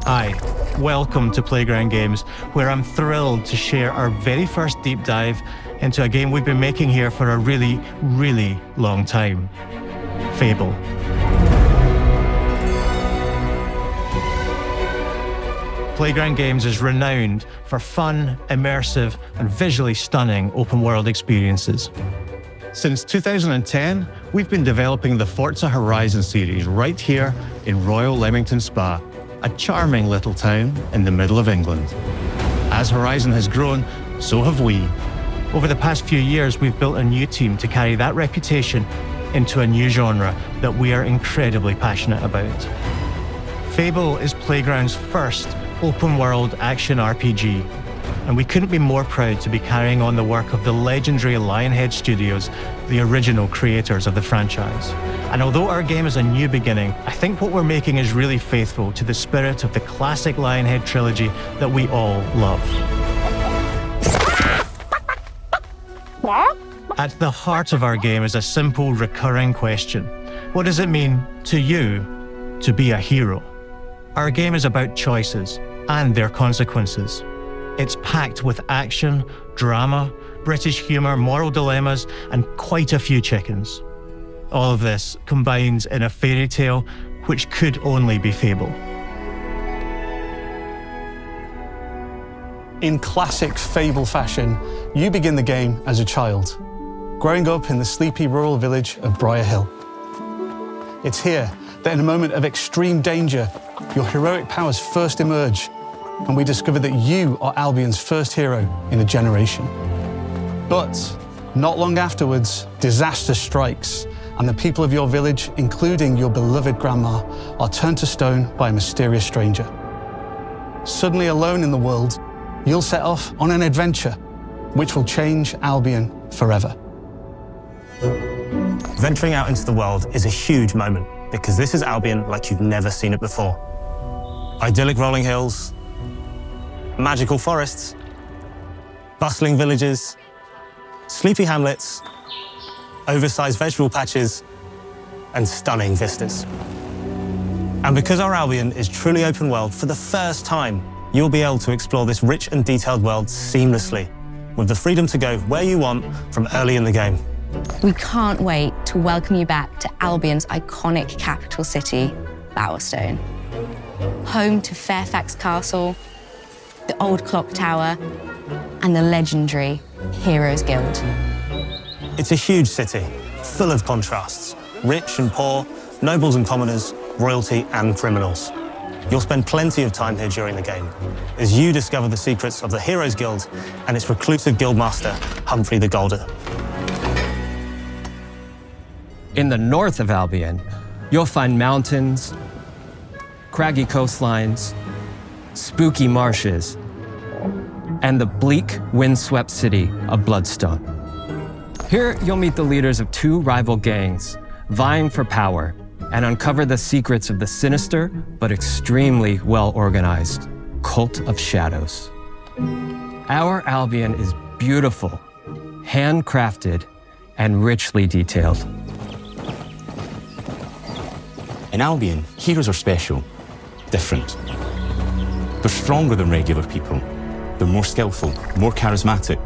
Hi, welcome to Playground Games, where I'm thrilled to share our very first deep dive into a game we've been making here for a really, really long time. Fable. Playground Games is renowned for fun, immersive, and visually stunning open-world experiences. Since 2010, we've been developing the Forza Horizon series right here in Royal Leamington Spa, a charming little town in the middle of England. As Horizon has grown, so have we. Over the past few years, we've built a new team to carry that reputation into a new genre that we are incredibly passionate about. Fable is Playground's first open-world action RPG, and we couldn't be more proud to be carrying on the work of the legendary Lionhead Studios, the original creators of the franchise. And although our game is a new beginning, I think what we're making is really faithful to the spirit of the classic Lionhead trilogy that we all love. At the heart of our game is a simple, recurring question. What does it mean to you to be a hero? Our game is about choices and their consequences. It's packed with action, drama, British humour, moral dilemmas, and quite a few chickens. All of this combines in a fairy tale which could only be Fable. In classic Fable fashion, you begin the game as a child, growing up in the sleepy rural village of Briar Hill. It's here that in a moment of extreme danger, your heroic powers first emerge, and we discover that you are Albion's first hero in a generation. But not long afterwards, disaster strikes, and the people of your village, including your beloved grandma, are turned to stone by a mysterious stranger. Suddenly alone in the world, you'll set off on an adventure which will change Albion forever. Venturing out into the world is a huge moment because this is Albion like you've never seen it before. Idyllic rolling hills, magical forests, bustling villages, sleepy hamlets, oversized vegetable patches, and stunning vistas. And because our Albion is truly open world, for the first time, you'll be able to explore this rich and detailed world seamlessly, with the freedom to go where you want from early in the game. We can't wait to welcome you back to Albion's iconic capital city, Bowerstone. Home to Fairfax Castle, the old clock tower, and the legendary Heroes Guild. It's a huge city, full of contrasts. Rich and poor, nobles and commoners, royalty and criminals. You'll spend plenty of time here during the game, as you discover the secrets of the Heroes Guild and its reclusive guildmaster, Humphrey the Golden. In the north of Albion, you'll find mountains, craggy coastlines, spooky marshes, and the bleak, windswept city of Bloodstone. Here, you'll meet the leaders of two rival gangs, vying for power, and uncover the secrets of the sinister but extremely well-organized Cult of Shadows. Our Albion is beautiful, handcrafted, and richly detailed. In Albion, heroes are special, different. They're stronger than regular people. They're more skillful, more charismatic.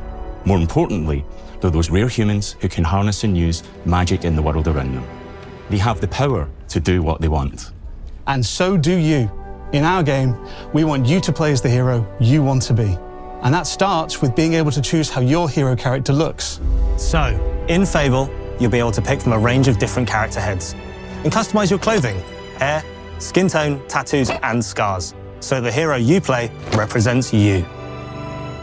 More importantly, they're those rare humans who can harness and use magic in the world around them. They have the power to do what they want. And so do you. In our game, we want you to play as the hero you want to be. And that starts with being able to choose how your hero character looks. So, in Fable, you'll be able to pick from a range of different character heads and customize your clothing, hair, skin tone, tattoos, and scars, so the hero you play represents you.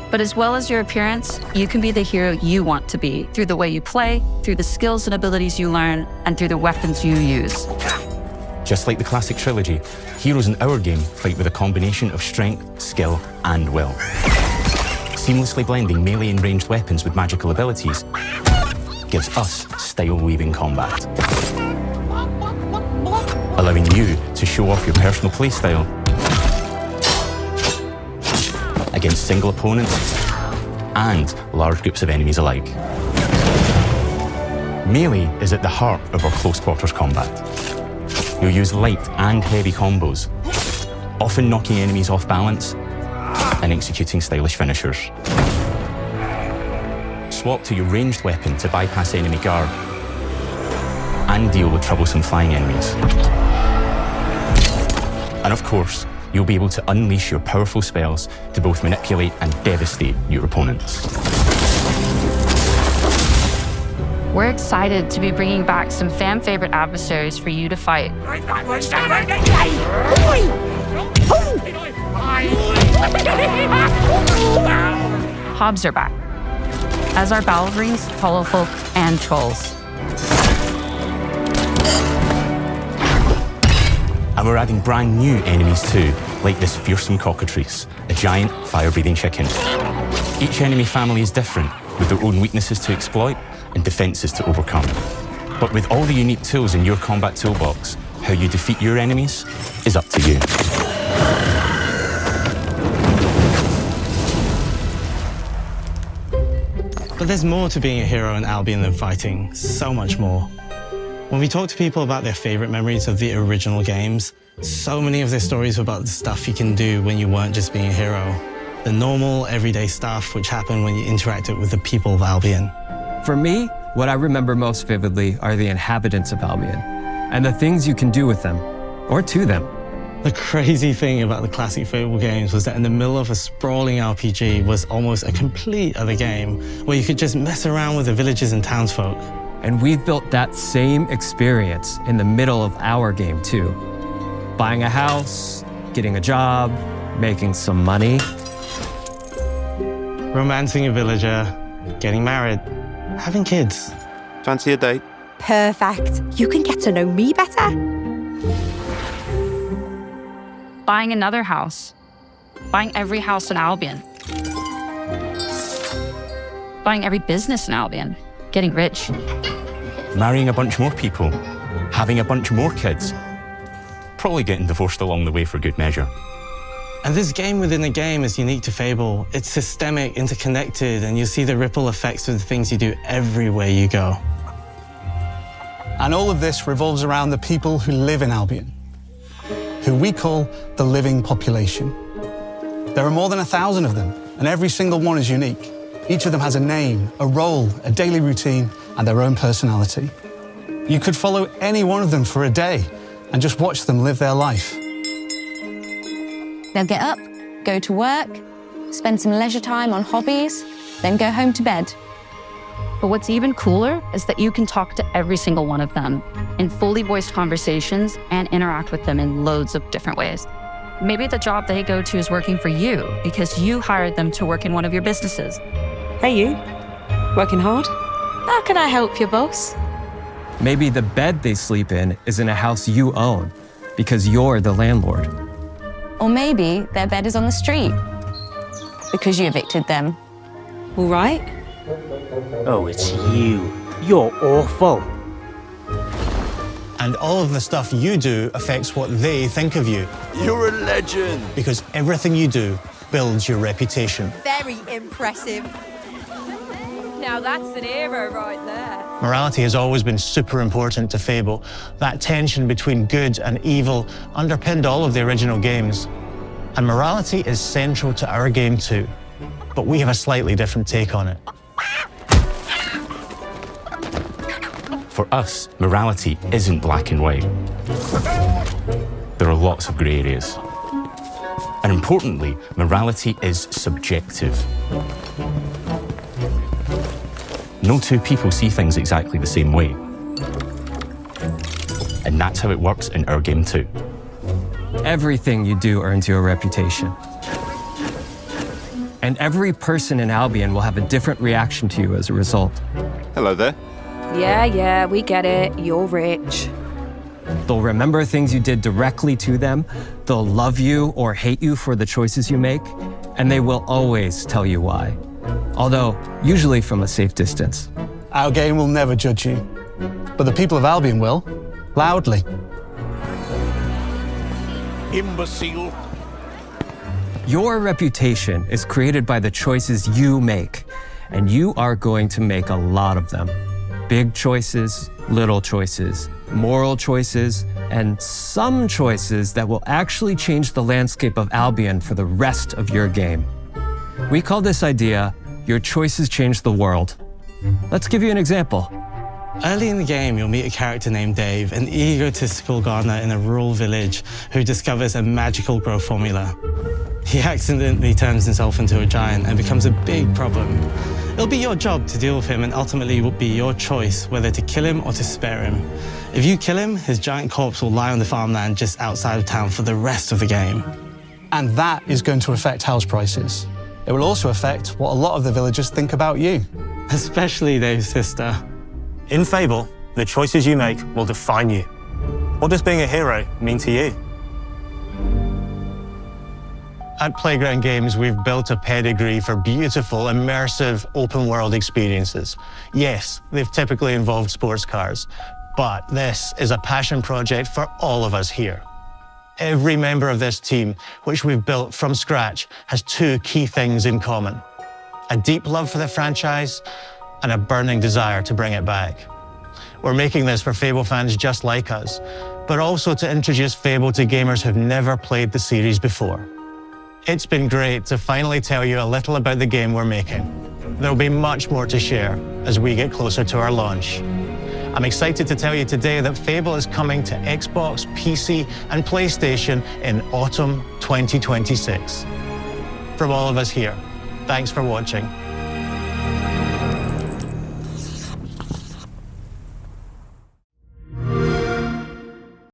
But as well as your appearance, you can be the hero you want to be through the way you play, through the skills and abilities you learn, and through the weapons you use. Just like the classic trilogy, heroes in our game fight with a combination of strength, skill, and will. Seamlessly blending melee and ranged weapons with magical abilities gives us style-weaving combat, allowing you to show off your personal playstyle against single opponents and large groups of enemies alike. Melee is at the heart of our close quarters combat. You'll use light and heavy combos, often knocking enemies off balance and executing stylish finishers. Swap to your ranged weapon to bypass enemy guard and deal with troublesome flying enemies. And of course, you'll be able to unleash your powerful spells to both manipulate and devastate your opponents. We're excited to be bringing back some fan-favorite adversaries for you to fight. Hobbs are back, as are Balverines, Hollowfolk, and Trolls. And we're adding brand new enemies too, like this fearsome cockatrice, a giant fire-breathing chicken. Each enemy family is different, with their own weaknesses to exploit and defenses to overcome. But with all the unique tools in your combat toolbox, how you defeat your enemies is up to you. But there's more to being a hero in Albion than fighting, so much more. When we talk to people about their favorite memories of the original games, so many of their stories were about the stuff you can do when you weren't just being a hero. The normal, everyday stuff which happened when you interacted with the people of Albion. For me, what I remember most vividly are the inhabitants of Albion and the things you can do with them or to them. The crazy thing about the classic Fable games was that in the middle of a sprawling RPG was almost a complete other game where you could just mess around with the villages and townsfolk. And we've built that same experience in the middle of our game too. Buying a house, getting a job, making some money. Romancing a villager, getting married, having kids. Fancy a date? Perfect. You can get to know me better. Buying another house. Buying every house in Albion. Buying every business in Albion. Getting rich. Marrying a bunch more people, having a bunch more kids, probably getting divorced along the way for good measure. And this game within a game is unique to Fable. It's systemic, interconnected, and you see the ripple effects of the things you do everywhere you go. And all of this revolves around the people who live in Albion, who we call the living population. There are more than 1,000 of them, and every single one is unique. Each of them has a name, a role, a daily routine, and their own personality. You could follow any one of them for a day and just watch them live their life. They'll get up, go to work, spend some leisure time on hobbies, then go home to bed. But what's even cooler is that you can talk to every single one of them in fully voiced conversations and interact with them in loads of different ways. Maybe the job they go to is working for you because you hired them to work in one of your businesses. Hey, you. Working hard? How can I help you, boss? Maybe the bed they sleep in is in a house you own because you're the landlord. Or maybe their bed is on the street because you evicted them. All right. Oh, it's you. You're awful. And all of the stuff you do affects what they think of you. You're a legend. Because everything you do builds your reputation. Very impressive. Now that's an hero right there. Morality has always been super important to Fable. That tension between good and evil underpinned all of the original games. And morality is central to our game too. But we have a slightly different take on it. For us, morality isn't black and white. There are lots of grey areas. And importantly, morality is subjective. No two people see things exactly the same way. And that's how it works in our game too. Everything you do earns you a reputation. And every person in Albion will have a different reaction to you as a result. Hello there. Yeah, we get it. You're rich. They'll remember things you did directly to them, they'll love you or hate you for the choices you make, and they will always tell you why. Although, usually from a safe distance. Our game will never judge you, but the people of Albion will, loudly. Imbecile. Your reputation is created by the choices you make, and you are going to make a lot of them. Big choices, little choices, moral choices, and some choices that will actually change the landscape of Albion for the rest of your game. We call this idea, Your Choices Change the World. Let's give you an example. Early in the game, you'll meet a character named Dave, an egotistical gardener in a rural village who discovers a magical growth formula. He accidentally turns himself into a giant and becomes a big problem. It'll be your job to deal with him, and ultimately it will be your choice whether to kill him or to spare him. If you kill him, his giant corpse will lie on the farmland just outside of town for the rest of the game. And that is going to affect house prices. It will also affect what a lot of the villagers think about you. Especially Dave's sister. In Fable, the choices you make will define you. What does being a hero mean to you? At Playground Games, we've built a pedigree for beautiful, immersive, open-world experiences. Yes, they've typically involved sports cars, but this is a passion project for all of us here. Every member of this team, which we've built from scratch, has two key things in common: a deep love for the franchise and a burning desire to bring it back. We're making this for Fable fans just like us, but also to introduce Fable to gamers who've never played the series before. It's been great to finally tell you a little about the game we're making. There'll be much more to share as we get closer to our launch. I'm excited to tell you today that Fable is coming to Xbox, PC, and PlayStation in autumn 2026. From all of us here, thanks for watching.